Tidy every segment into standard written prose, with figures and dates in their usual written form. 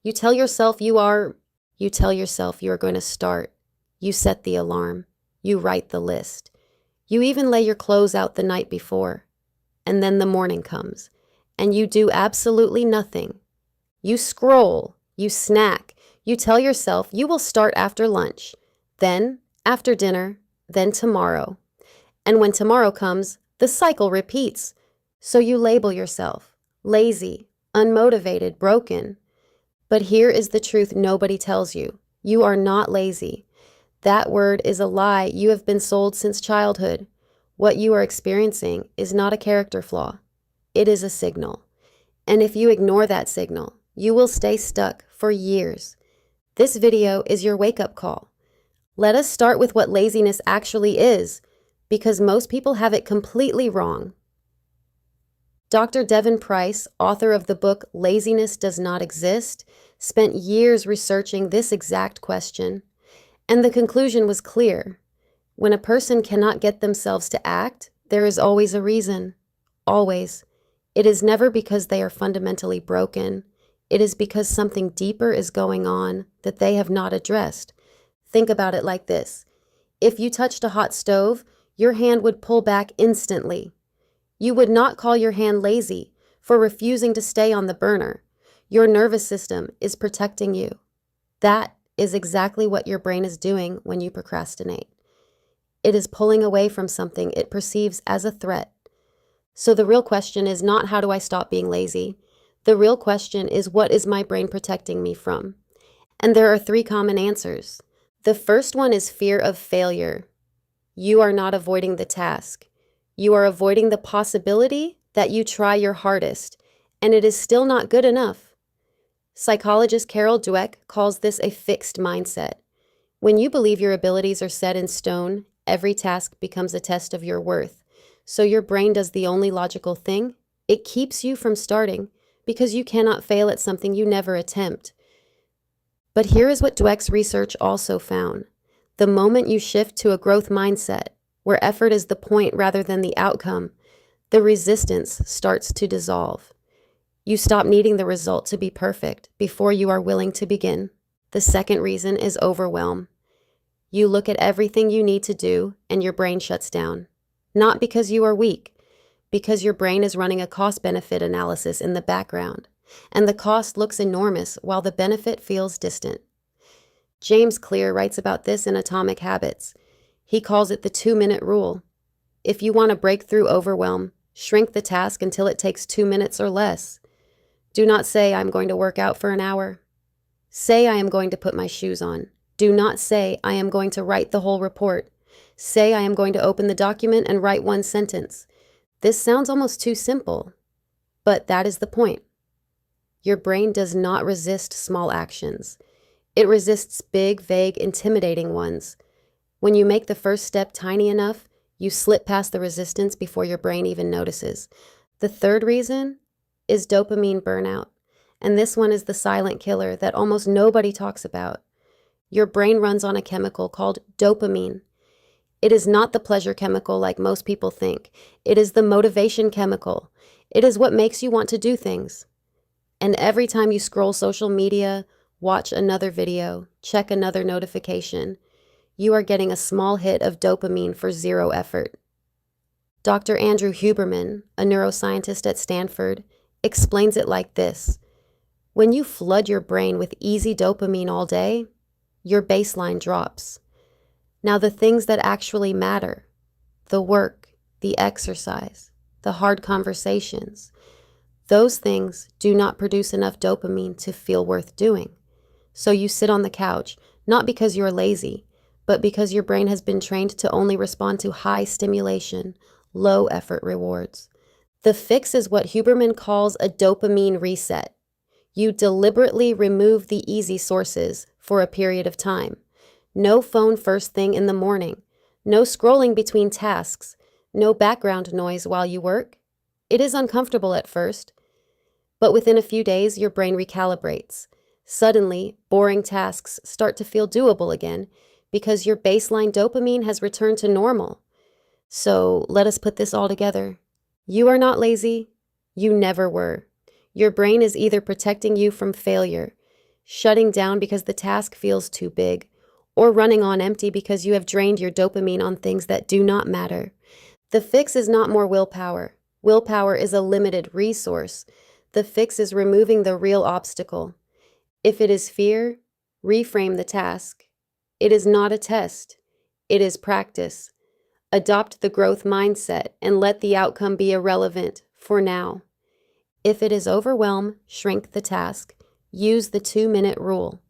You tell yourself you are, you tell yourself you are going to start. You set the alarm. You write the list. You even lay your clothes out the night before. And then the morning comes, and you do absolutely nothing. You scroll, you snack, you tell yourself you will start after lunch, then after dinner, then tomorrow. And when tomorrow comes, the cycle repeats. So you label yourself lazy, unmotivated, broken. But here is the truth nobody tells you. You are not lazy. That word is a lie you have been sold since childhood. What you are experiencing is not a character flaw. It is a signal. And if you ignore that signal, you will stay stuck for years. This video is your wake-up call. Let us start with what laziness actually is, because most people have it completely wrong. Dr. Devin Price, author of the book Laziness Does Not Exist, spent years researching this exact question. And the conclusion was clear. When a person cannot get themselves to act, there is always a reason. Always. It is never because they are fundamentally broken. It is because something deeper is going on that they have not addressed. Think about it like this. If you touched a hot stove, your hand would pull back instantly. You would not call your hand lazy for refusing to stay on the burner. Your nervous system is protecting you. That is exactly what your brain is doing when you procrastinate. It is pulling away from something it perceives as a threat. So the real question is not how do I stop being lazy? The real question is what is my brain protecting me from? And there are 3 common answers. The first one is fear of failure. You are not avoiding the task. You are avoiding the possibility that you try your hardest, and it is still not good enough. Psychologist Carol Dweck calls this a fixed mindset. When you believe your abilities are set in stone, every task becomes a test of your worth. So your brain does the only logical thing. It keeps you from starting because you cannot fail at something you never attempt. But here is what Dweck's research also found. The moment you shift to a growth mindset, where effort is the point rather than the outcome, the resistance starts to dissolve. You stop needing the result to be perfect before you are willing to begin. The second reason is overwhelm. You look at everything you need to do and your brain shuts down. Not because you are weak, because your brain is running a cost-benefit analysis in the background, and the cost looks enormous while the benefit feels distant. James Clear writes about this in Atomic Habits. He calls it the 2-minute rule. If you want to break through overwhelm, shrink the task until it takes 2 minutes or less. Do not say, I'm going to work out for an hour. Say, I am going to put my shoes on. Do not say, I am going to write the whole report. Say, I am going to open the document and write 1 sentence. This sounds almost too simple, but that is the point. Your brain does not resist small actions. It resists big, vague, intimidating ones. When you make the first step tiny enough, you slip past the resistance before your brain even notices. The third reason is dopamine burnout, and this one is the silent killer that almost nobody talks about. Your brain runs on a chemical called dopamine. It is not the pleasure chemical like most people think. It is the motivation chemical. It is what makes you want to do things. And every time you scroll social media, watch another video, check another notification, you are getting a small hit of dopamine for 0 effort. Dr. Andrew Huberman, a neuroscientist at Stanford, explains it like this. When you flood your brain with easy dopamine all day, your baseline drops. Now the things that actually matter, the work, the exercise, the hard conversations, those things do not produce enough dopamine to feel worth doing. So you sit on the couch, not because you're lazy, but because your brain has been trained to only respond to high stimulation, low effort rewards. The fix is what Huberman calls a dopamine reset. You deliberately remove the easy sources for a period of time. No phone first thing in the morning. No scrolling between tasks. No background noise while you work. It is uncomfortable at first, but within a few days, your brain recalibrates. Suddenly, boring tasks start to feel doable again because your baseline dopamine has returned to normal. So let us put this all together. You are not lazy. You never were. Your brain is either protecting you from failure, shutting down because the task feels too big, or running on empty because you have drained your dopamine on things that do not matter. The fix is not more willpower. Willpower is a limited resource. The fix is removing the real obstacle. If it is fear, reframe the task. It is not a test. It is practice. Adopt the growth mindset and let the outcome be irrelevant for now. If it is overwhelm, shrink the task. Use the 2-minute rule.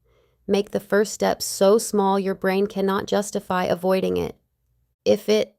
Make the first step so small your brain cannot justify avoiding it. If it